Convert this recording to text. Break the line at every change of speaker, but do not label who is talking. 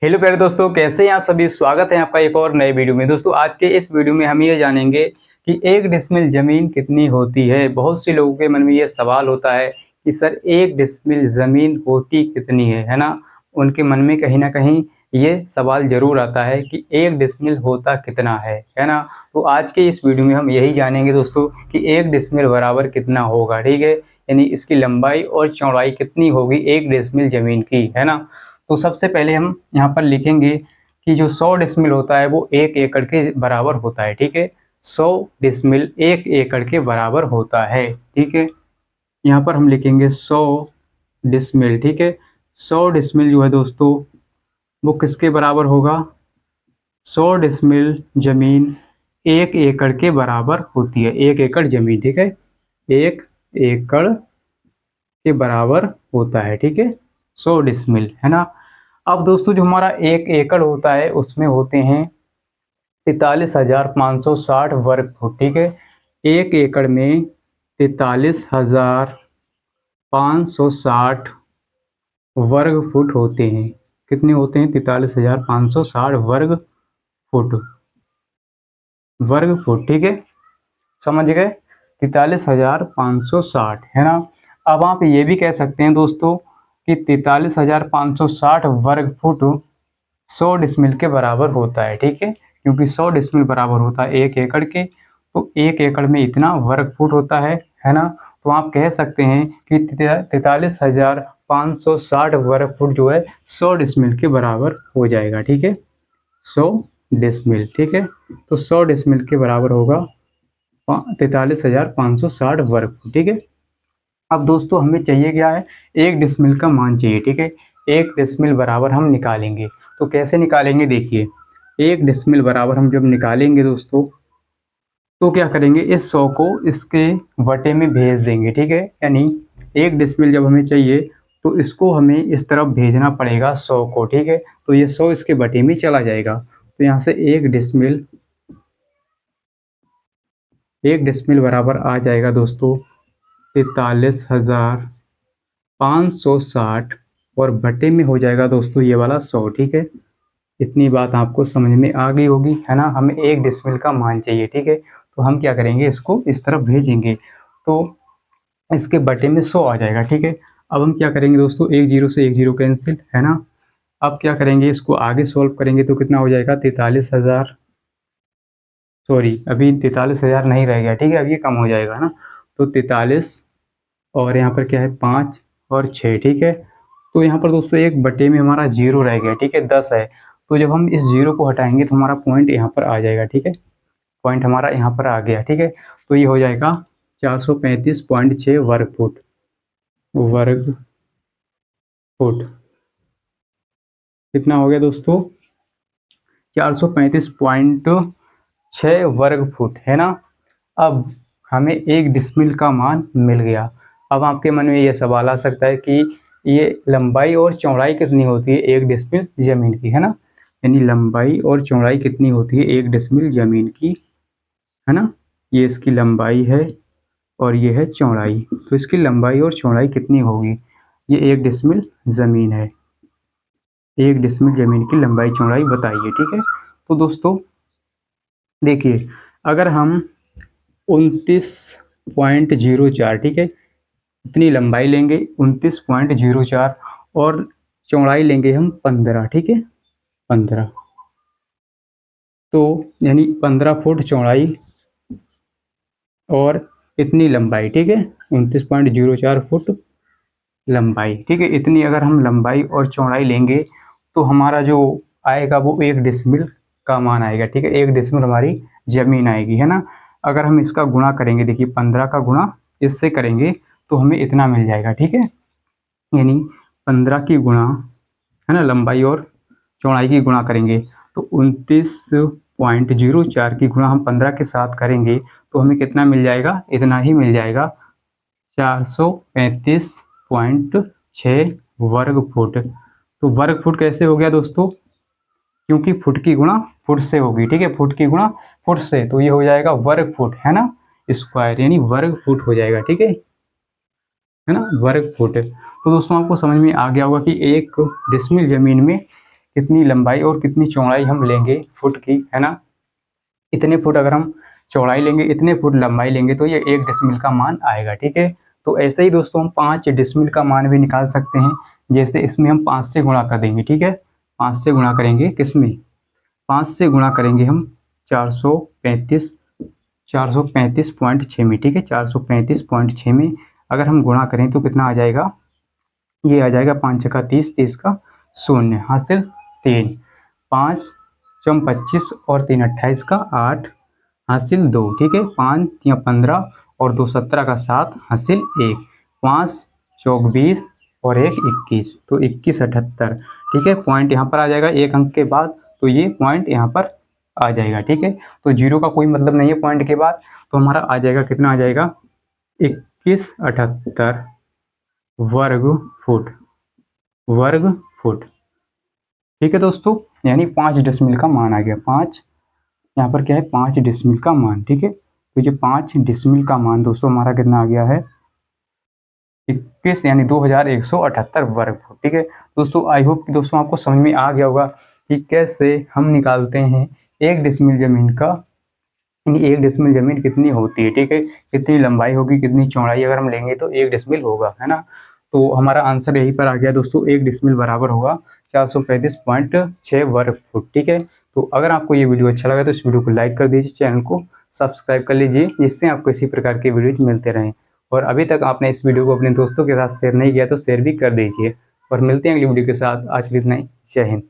Hello प्यारे दोस्तों, कैसे हैं आप सभी। स्वागत है आपका एक और नए वीडियो में। दोस्तों आज के इस वीडियो में हम ये जानेंगे कि 1 डिसमिल ज़मीन कितनी होती है। बहुत से लोगों के मन में ये सवाल होता है कि सर 1 डिसमिल ज़मीन होती कितनी है ना। उनके मन में कहीं ना कहीं ये सवाल ज़रूर आता है कि 1 डिसमिल होता कितना है ना। तो आज के इस वीडियो में हम यही जानेंगे दोस्तों कि 1 डिसमिल बराबर कितना होगा। ठीक है, यानी इसकी लंबाई और चौड़ाई कितनी होगी 1 डिसमिल ज़मीन की, है ना। तो सबसे पहले हम यहाँ पर लिखेंगे कि जो 100 डिसमिल होता है वो 1 एकड़ के बराबर होता है। ठीक है, 100 डिसमिल 1 एकड़ के बराबर होता है। ठीक है, यहाँ पर हम लिखेंगे 100 डिसमिल। ठीक है, 100 डिसमिल जो है दोस्तों वो किसके बराबर होगा। 100 डिसमिल जमीन 1 एकड़ के बराबर होती है। 1 एकड़ जमीन, ठीक है, 1 एकड़ के बराबर होता है। ठीक है, 100 डिसमिल, है ना। अब दोस्तों जो हमारा 1 एकड़ होता है उसमें होते हैं 43,560 वर्ग फुट। ठीक है, 1 एकड़ में 43,560 वर्ग फुट होते हैं। कितने होते हैं? 43,560 वर्ग फुट। ठीक है, समझ गए, 43,560, है ना। अब आप ये भी कह सकते हैं दोस्तों कि 43,560 वर्ग फुट 100 डिसमिल के बराबर होता है। ठीक है, क्योंकि 100 डिसमिल बराबर होता है 1 एकड़ के, तो 1 एकड़ में इतना वर्ग फुट होता है ना। तो आप कह सकते हैं कि 43,560 वर्ग फुट जो है 100 डिसमिल के बराबर हो जाएगा। ठीक है, 100 डिसमिल। ठीक है, तो 100 डिसमिल के बराबर होगा 43,560 वर्ग फुट। ठीक है, अब दोस्तों हमें चाहिए क्या है? 1 डिसमिल का मान चाहिए। ठीक है, 1 डिसमिल बराबर हम निकालेंगे। तो कैसे निकालेंगे? देखिए, 1 डिसमिल बराबर हम जब निकालेंगे दोस्तों तो क्या करेंगे, इस 100 को इसके बटे में भेज देंगे। ठीक है, यानी 1 डिसमिल जब हमें चाहिए तो इसको हमें इस तरफ भेजना पड़ेगा 100 को। ठीक है, तो ये 100 इसके बटे में चला जाएगा। तो यहाँ से 1 डिसमिल बराबर आ जाएगा दोस्तों 43,560 और बटे में हो जाएगा दोस्तों ये वाला 100। ठीक है, इतनी बात आपको समझ में आ गई होगी, है ना। हमें 1 डिसमिल का मान चाहिए। ठीक है, तो हम क्या करेंगे, इसको इस तरफ भेजेंगे तो इसके बटे में 100 आ जाएगा। ठीक है, अब हम क्या करेंगे दोस्तों, 1 0 से 1 0 कैंसिल, है ना। अब क्या करेंगे, इसको आगे सॉल्व करेंगे तो कितना हो जाएगा, 43,000, सॉरी अभी 43,000 नहीं रह गया। ठीक है, अब ये कम हो जाएगा ना। तो 43 और यहाँ पर क्या है, 5 और 6। ठीक है, तो यहाँ पर दोस्तों एक बटे में हमारा 0 रह गया। ठीक है, 10 है। तो जब हम इस 0 को हटाएंगे तो हमारा पॉइंट यहाँ पर आ जाएगा। ठीक है, पॉइंट हमारा यहाँ पर आ गया। ठीक है, तो ये हो जाएगा 435.6 वर्ग फुट। कितना हो गया दोस्तों, 435.6 वर्ग फुट, है ना। अब हमें 1 डिसमिल का मान मिल गया। अब आपके मन में ये सवाल आ सकता है कि ये लंबाई और चौड़ाई कितनी होती है 1 डिसमिल जमीन की, है ना। यानी लंबाई और चौड़ाई कितनी होती है 1 डिसमिल जमीन की, है ना। ये इसकी लंबाई है और ये है चौड़ाई। तो इसकी लंबाई और चौड़ाई कितनी होगी? ये 1 डिसमिल ज़मीन है, 1 डिसमिल ज़मीन की लंबाई चौड़ाई बताइए। ठीक है, तो दोस्तों देखिए, अगर हम 29.04, ठीक है, इतनी लंबाई लेंगे 29.04 और चौड़ाई लेंगे हम 15। ठीक है, 15, तो यानी 15 फुट चौड़ाई और इतनी लंबाई। ठीक है, 29.04 फुट लंबाई। ठीक है, इतनी अगर हम लंबाई और चौड़ाई लेंगे तो हमारा जो आएगा वो 1 डिसमिल का मान आएगा। ठीक है, 1 डिसमिल हमारी ज़मीन आएगी, है ना। अगर हम इसका गुणा करेंगे, देखिए 15 का गुणा इससे करेंगे तो हमें इतना मिल जाएगा। ठीक है, यानी 15 की गुणा, है ना, लंबाई और चौड़ाई की गुणा करेंगे तो 29.04 की गुणा हम 15 के साथ करेंगे तो हमें कितना मिल जाएगा, इतना ही मिल जाएगा, 435.6 वर्ग फुट। तो वर्ग फुट कैसे हो गया दोस्तों, क्योंकि फुट की गुणा फुट से होगी। ठीक है, फुट की गुणा फुट से, तो ये हो जाएगा वर्ग फुट, है ना, स्क्वायर, यानी वर्ग फुट हो जाएगा। ठीक है ना, वर्ग फुट। तो दोस्तों आपको समझ में आ गया होगा कि 1 डिसमिल जमीन में कितनी लंबाई और कितनी चौड़ाई हम लेंगे फुट की, है ना। इतने फुट अगर हम चौड़ाई लेंगे, इतने फुट लंबाई लेंगे तो ये 1 डिसमिल का मान आएगा, ठीक है। तो ऐसे ही दोस्तों हम 5 डिसमिल का मान भी निकाल सकते हैं। जैसे इसमें हम 5 से गुणा कर देंगे, ठीक है। 5 से गुणा करेंगे किसमें, 5 से गुणा करेंगे हम 435.6 में, ठीक है। 435.6 में अगर हम गुणा करें तो कितना आ जाएगा, ये आ जाएगा 5 छक्का 30, 30 का 0 हासिल 3, 5 चम 25 और 3 28 का 8 हासिल 2, ठीक है। 5 या 15 और 2 17 का 7 हासिल 1, 5 चौक 20 और 1 21, तो 21 78, ठीक है। पॉइंट यहाँ पर आ जाएगा एक अंक के बाद, तो ये पॉइंट यहाँ पर आ जाएगा, ठीक है। तो जीरो का कोई मतलब नहीं है पॉइंट के बाद, तो हमारा आ जाएगा कितना आ जाएगा 2178 वर्ग फुट, वर्ग फुट, ठीक है दोस्तों। यानी 5 डिसमिल का मान आ गया, 5 यहाँ पर क्या है 5 डिसमिल का मान, ठीक है। तो ये 5 डिसमिल का मान दोस्तों हमारा कितना आ गया है 21 यानी 2178 वर्ग फुट, ठीक है दोस्तों। आई होप कि दोस्तों आपको समझ में आ गया होगा कि कैसे हम निकालते हैं 1 डिसमिल जमीन का, यानी 1 डिसमिल जमीन कितनी होती है, ठीक है। कितनी लंबाई होगी, कितनी चौड़ाई अगर हम लेंगे तो 1 डिसमिल होगा, है ना। तो हमारा आंसर यहीं पर आ गया दोस्तों, 1 डिसमिल बराबर होगा 435.6 वर्ग फुट, ठीक है। तो अगर आपको ये वीडियो अच्छा लगा तो इस वीडियो को लाइक कर दीजिए, चैनल को सब्सक्राइब कर लीजिए, जिससे आपको इसी प्रकार के वीडियो मिलते रहें। और अभी तक आपने इस वीडियो को अपने दोस्तों के साथ शेयर नहीं किया तो शेयर भी कर दीजिए। और मिलते हैं अगली वीडियो के साथ, आज के लिए इतना ही, जय हिंद।